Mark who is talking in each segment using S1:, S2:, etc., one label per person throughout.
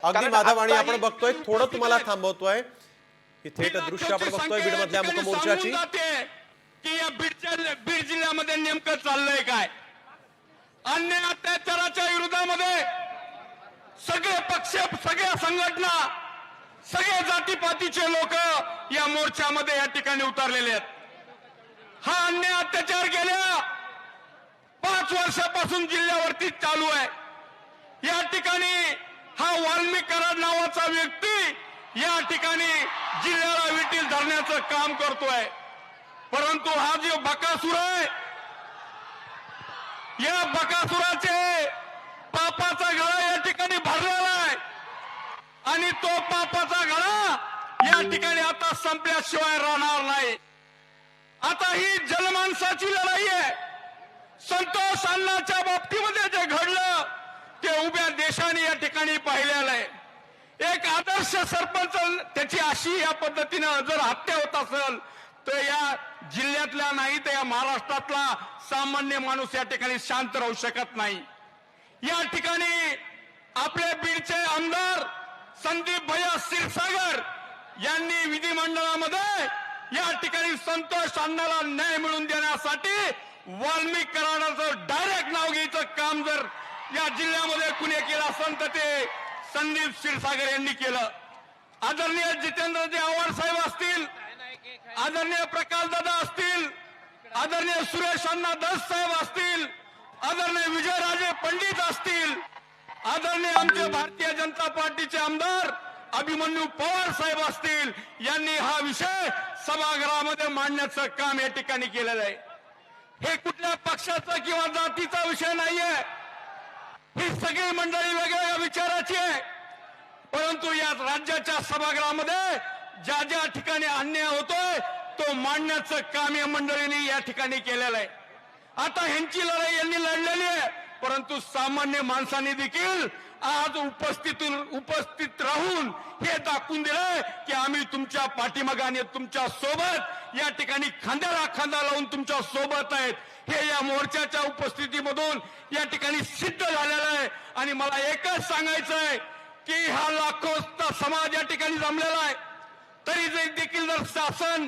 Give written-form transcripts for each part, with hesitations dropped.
S1: अगदी माधव आणि आपण बघतोय थोडं तुम्हाला थांबवतोय की थेट दृश्य आपण बघतोय बीड मधल्या मुकमोर्चाची
S2: की या बीड जिल्ह्यामध्ये नेमकं चाललंय काय अन्याय अत्याचाराच्या विरोधामध्ये सगळे पक्ष सगळ्या संघटना सगळे जातीपातीचे लोक या मोर्चामध्ये या ठिकाणी उतरलेले आहेत। हा अन्याय अत्याचार गेल्या 5 वर्षापासून जिल्ह्यावरती चालू आहे। या ठिकाणी हा वाल्मिक कराड नावाचा व्यक्ती या ठिकाणी जिल्ह्याला विटील धरण्याचं काम करतोय, परंतु हा जो बकासूर आहे या बकासुराचे पापाचा गळा या ठिकाणी भरलेला आहे आणि तो पापाचा गळा या ठिकाणी आता संपल्याशिवाय राहणार नाही। आता ही जनमानसाची लढाई आहे। संतोष अण्णांच्या बाबतीमध्ये जे घडलं ते उभ्या देशाने या ठिकाणी पाहिलेलं आहे। एक आदर्श सरपंच त्याची अशी या पद्धतीनं जर हत्या होत असेल तर या जिल्ह्यातल्या नाही तर या महाराष्ट्रातला सामान्य माणूस या ठिकाणी शांत राहू शकत नाही। या ठिकाणी आपले बीडचे आमदार संदीप भैया क्षीरसागर यांनी विधिमंडळामध्ये या ठिकाणी संतोष अण्णाला न्याय मिळवून देण्यासाठी वाल्मिक कराडाचं डायरेक्ट नाव घ्यायचं काम जर या जिल्ह्यामध्ये कुणी केलं असेल तर ते संदीप क्षीरसागर यांनी केलं। आदरणीय जितेंद्रजी आव्हाड साहेब असतील, आदरणीय प्रकाशदादा असतील, आदरणीय सुरेश अण्णा दस साहेब असतील, आदरणीय विजयराजे पंडित असतील, आदरणीय आमचे भारतीय जनता पार्टीचे आमदार अभिमन्यू पवार साहेब असतील, यांनी हा विषय सभागृहामध्ये मांडण्याचं काम या ठिकाणी केलेलं आहे। हे कुठल्या पक्षाचा किंवा जातीचा विषय नाहीये। ही सगळी मंडळी वेगवेगळ्या विचाराची आहे, परंतु या राज्याच्या सभागृहामध्ये ज्या ज्या ठिकाणी अन्याय होतोय तो मांडण्याचं काम या मंडळींनी या ठिकाणी केलेलं आहे। आता ह्यांची लढाई यांनी लढलेली आहे, परंतु सामान्य माणसांनी देखील आज उपस्थित राहून हे दाखवून दिलंय की आम्ही तुमच्या पाठीमागे आणि तुमच्या सोबत या ठिकाणी खांद्याला खांदा लावून तुमच्या सोबत आहेत। हे या मोर्चाच्या उपस्थितीमधून या ठिकाणी सिद्ध झालेलं आहे। आणि मला एकच सांगायचं आहे की हा लाखोचा समाज या ठिकाणी जमलेला आहे, तरी देखील जर शासन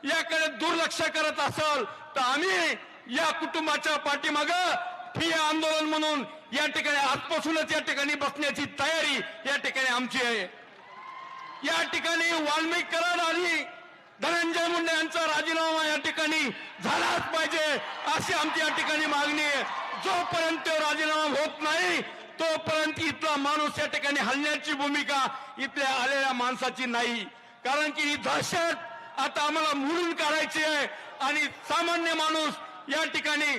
S2: याकडे दुर्लक्ष करत असेल तर आम्ही या कुटुंबाच्या पाठीमागं ठिय्या आंदोलन म्हणून या ठिकाणी आजपासूनच या ठिकाणी बसण्याची तयारी या ठिकाणी आमची आहे। या ठिकाणी वाल्मिक कराड आणि धनंजय मुंडे यांचा राजीनामा या ठिकाणी झालाच पाहिजे अशी आमची या ठिकाणी मागणी आहे। जोपर्यंत राजीनामा होत नाही तोपर्यंत इथला माणूस या ठिकाणी हलण्याची भूमिका इथल्या आलेल्या माणसाची नाही, कारण की ही दहशत आता आम्हाला मोडून काढायची आहे आणि सामान्य माणूस या ठिकाणी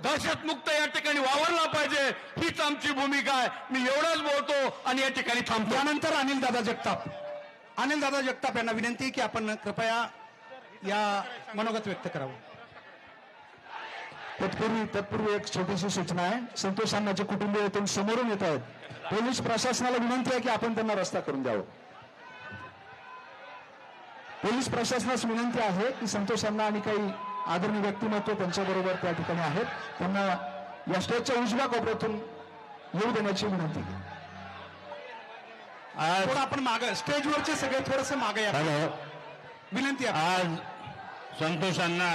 S2: दहशतमुक्त या ठिकाणी वावरला पाहिजे, हीच आमची भूमिका आहे। मी एवढंच बोलतो आणि या ठिकाणी थांबतो।
S3: त्यानंतर अनिल दादा जगताप यांना विनंती की आपण कृपया या मनोगत व्यक्त करावं।
S4: तत्पूर्वी एक छोटीशी सूचना आहे। संतोष अण्णाचे कुटुंबीय इथून समोरून येत आहेत, पोलीस प्रशासनाला विनंती आहे की आपण त्यांना रस्ता करून द्यावं। पोलीस प्रशासनास विनंती आहे की संतोष अण्णा आणि काही आदरणीय व्यक्तिमत्व त्यांच्याबरोबर त्या ठिकाणी आहेत, त्यांना या स्टेजच्या उजव्या कोपऱ्यातून येऊ देण्याची विनंती।
S3: आज आपण मागे स्टेजवरचे सगळे थोडंसं मागे या, विनंती आहे।
S5: आज संतोष अण्णा